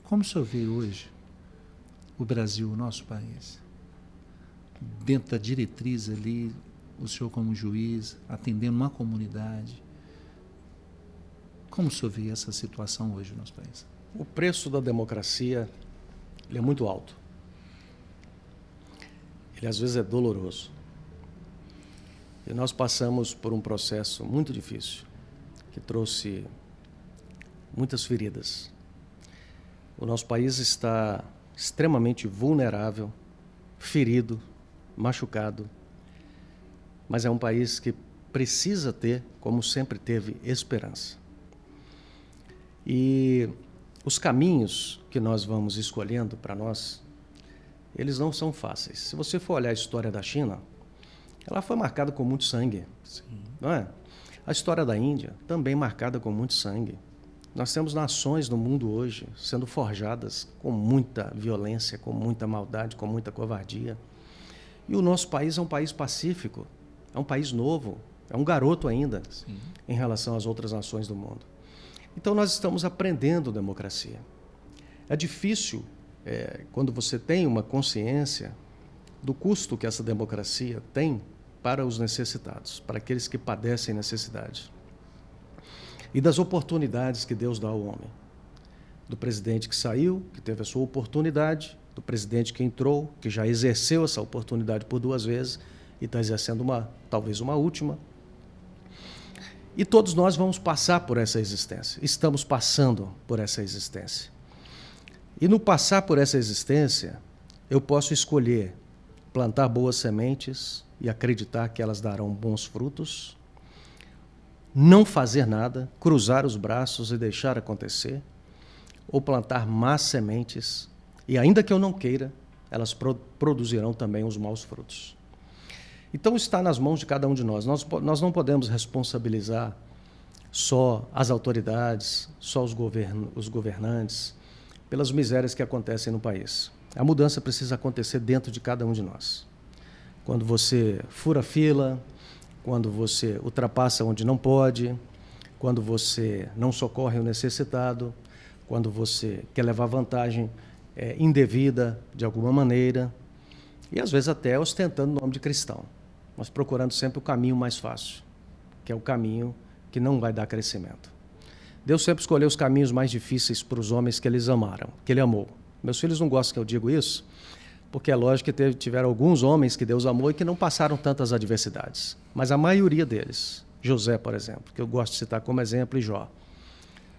Como o senhor vê hoje o Brasil, o nosso país? Dentro da diretriz ali, o senhor como juiz, atendendo uma comunidade. Como o senhor vê essa situação hoje no nosso país? O preço da democracia ele é muito alto. Ele às vezes é doloroso. E nós passamos por um processo muito difícil, que trouxe muitas feridas. O nosso país está extremamente vulnerável, ferido, machucado, mas é um país que precisa ter, como sempre teve, esperança. E os caminhos que nós vamos escolhendo para nós, eles não são fáceis. Se você for olhar a história da China, ela foi marcada com muito sangue, Sim. não é? A história da Índia também marcada com muito sangue. Nós temos nações no mundo hoje sendo forjadas com muita violência, com muita maldade, com muita covardia. E o nosso país é um país pacífico, é um país novo, é um garoto ainda. Sim. Em relação às outras nações do mundo. Então nós estamos aprendendo democracia. É difícil, quando você tem uma consciência do custo que essa democracia tem para os necessitados, para aqueles que padecem necessidade. E das oportunidades que Deus dá ao homem. Do presidente que saiu, que teve a sua oportunidade, do presidente que entrou, que já exerceu essa oportunidade por 2 vezes e está exercendo talvez uma última. E todos nós vamos passar por essa existência. Estamos passando por essa existência. E no passar por essa existência, eu posso escolher plantar boas sementes e acreditar que elas darão bons frutos, não fazer nada, cruzar os braços e deixar acontecer, ou plantar más sementes e, ainda que eu não queira, elas produzirão também os maus frutos. Então está nas mãos de cada um de nós. Nós não podemos responsabilizar só as autoridades, só os governantes, pelas misérias que acontecem no país. A mudança precisa acontecer dentro de cada um de nós. Quando você fura fila, quando você ultrapassa onde não pode, quando você não socorre o necessitado, quando você quer levar vantagem indevida de alguma maneira, e às vezes até ostentando o nome de cristão, mas procurando sempre o caminho mais fácil, que é o caminho que não vai dar crescimento. Deus sempre escolheu os caminhos mais difíceis para os homens que eles amaram, que Ele amou. Meus filhos não gostam que eu digo isso, porque é lógico que tiveram alguns homens que Deus amou e que não passaram tantas adversidades. Mas a maioria deles, José, por exemplo, que eu gosto de citar como exemplo, e Jó.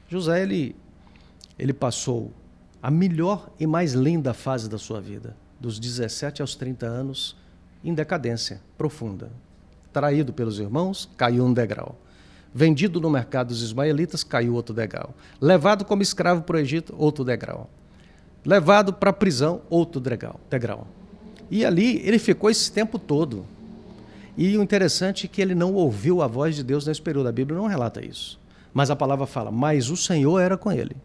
José, ele passou a melhor e mais linda fase da sua vida, dos 17 aos 30 anos, em decadência profunda. Traído pelos irmãos, caiu um degrau. Vendido no mercado dos ismaelitas, caiu outro degrau. Levado como escravo para o Egito, outro degrau. Levado para a prisão, outro degrau. E ali ele ficou esse tempo todo. E o interessante é que ele não ouviu a voz de Deus nesse período. A Bíblia não relata isso. Mas a palavra fala, mas o Senhor era com ele.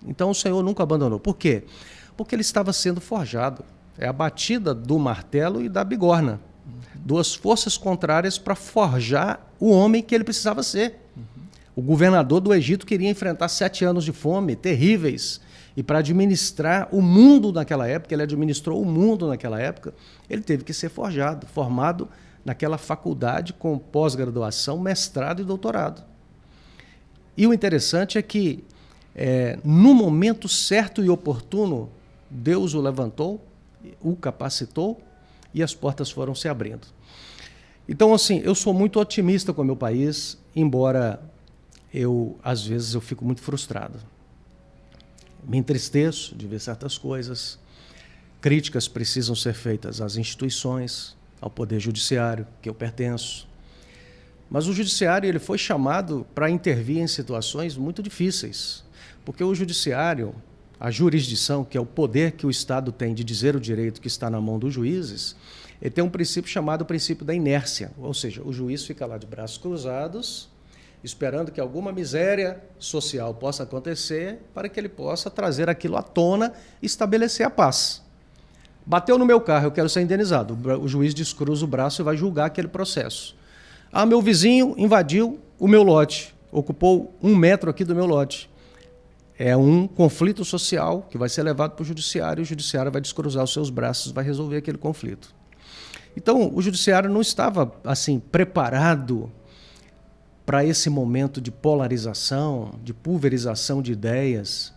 Então o Senhor nunca abandonou. Por quê? Porque ele estava sendo forjado. É a batida do martelo e da bigorna. 2 forças contrárias para forjar o homem que ele precisava ser. O governador do Egito queria enfrentar 7 anos de fome terríveis. E para administrar o mundo naquela época, ele administrou o mundo naquela época, ele teve que ser forjado, formado naquela faculdade com pós-graduação, mestrado e doutorado. E o interessante é que, no momento certo e oportuno, Deus o levantou, o capacitou e as portas foram se abrindo. Então, assim, eu sou muito otimista com o meu país, embora às vezes, eu fico muito frustrado. Me entristeço de ver certas coisas. Críticas precisam ser feitas às instituições, ao Poder Judiciário, que eu pertenço. Mas o Judiciário ele foi chamado para intervir em situações muito difíceis, porque o Judiciário, a jurisdição, que é o poder que o Estado tem de dizer o direito que está na mão dos juízes, ele tem um princípio chamado princípio da inércia, ou seja, o juiz fica lá de braços cruzados, esperando que alguma miséria social possa acontecer para que ele possa trazer aquilo à tona e estabelecer a paz. Bateu no meu carro, eu quero ser indenizado. O juiz descruza o braço e vai julgar aquele processo. Ah, meu vizinho invadiu o meu lote, ocupou 1 metro aqui do meu lote. É um conflito social que vai ser levado para o judiciário vai descruzar os seus braços, vai resolver aquele conflito. Então, o judiciário não estava assim preparado para esse momento de polarização, de pulverização de ideias,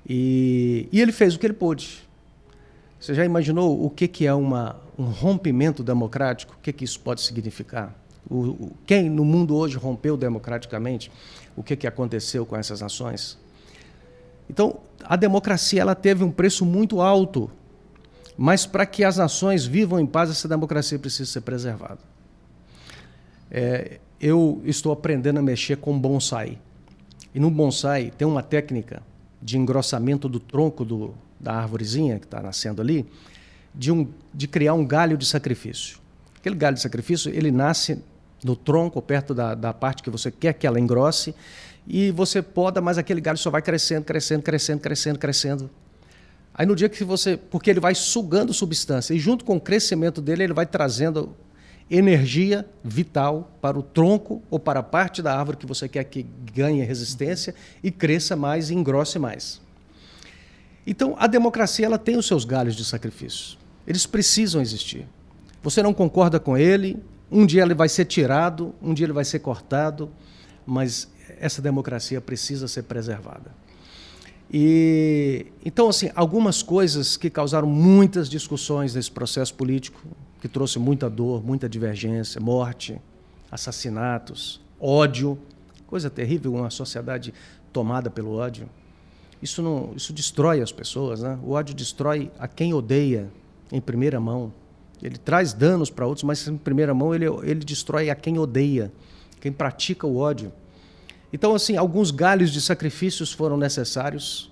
e ele fez o que ele pôde. Você já imaginou o que é um rompimento democrático? O que isso pode significar? Quem no mundo hoje rompeu democraticamente? O que aconteceu com essas nações? Então, a democracia ela teve um preço muito alto, mas para que as nações vivam em paz, essa democracia precisa ser preservada. Eu estou aprendendo a mexer com bonsai. E no bonsai tem uma técnica de engrossamento do tronco da árvorezinha que está nascendo ali, de criar um galho de sacrifício. Aquele galho de sacrifício, ele nasce no tronco, perto da parte que você quer que ela engrosse, e você poda, mas aquele galho só vai crescendo, crescendo, crescendo, crescendo, crescendo. Aí no dia que porque ele vai sugando substância, e junto com o crescimento dele, ele vai trazendo energia vital para o tronco ou para a parte da árvore que você quer que ganhe resistência e cresça mais e engrosse mais. Então, a democracia ela tem os seus galhos de sacrifício. Eles precisam existir. Você não concorda com ele, um dia ele vai ser tirado, um dia ele vai ser cortado, mas essa democracia precisa ser preservada. Então, assim, algumas coisas que causaram muitas discussões nesse processo político, que trouxe muita dor, muita divergência, morte, assassinatos, ódio, coisa terrível, uma sociedade tomada pelo ódio. Isso destrói as pessoas, né? O ódio destrói a quem odeia em primeira mão. Ele traz danos para outros, mas em primeira mão ele destrói a quem odeia, quem pratica o ódio. Então, assim, alguns galhos de sacrifícios foram necessários,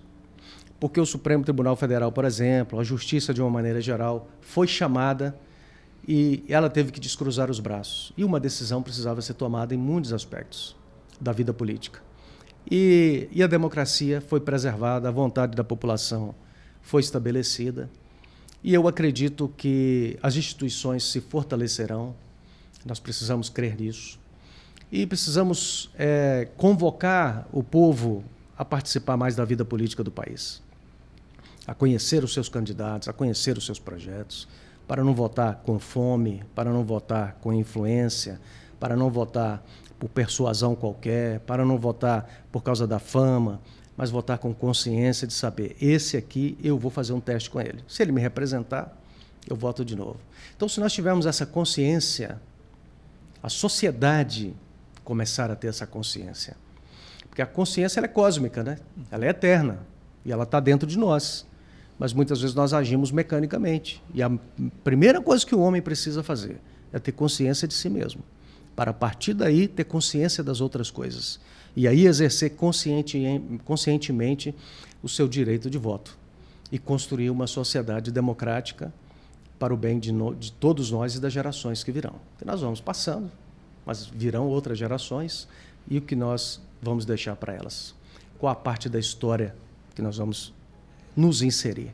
porque o Supremo Tribunal Federal, por exemplo, a Justiça de uma maneira geral, foi chamada e ela teve que descruzar os braços. E uma decisão precisava ser tomada em muitos aspectos da vida política. E a democracia foi preservada, a vontade da população foi estabelecida. E eu acredito que as instituições se fortalecerão, nós precisamos crer nisso. E precisamos convocar o povo a participar mais da vida política do país, a conhecer os seus candidatos, a conhecer os seus projetos, para não votar com fome, para não votar com influência, para não votar por persuasão qualquer, para não votar por causa da fama, mas votar com consciência de saber, esse aqui eu vou fazer um teste com ele. Se ele me representar, eu voto de novo. Então, se nós tivermos essa consciência, a sociedade começar a ter essa consciência. Porque a consciência ela é cósmica, né? Ela é eterna e ela está dentro de nós. Mas muitas vezes nós agimos mecanicamente. E a primeira coisa que o homem precisa fazer é ter consciência de si mesmo, para a partir daí ter consciência das outras coisas. E aí exercer conscientemente o seu direito de voto e construir uma sociedade democrática para o bem de todos nós e das gerações que virão. Porque nós vamos passando, mas virão outras gerações e o que nós vamos deixar para elas? Qual a parte da história que nós vamos nos inserir?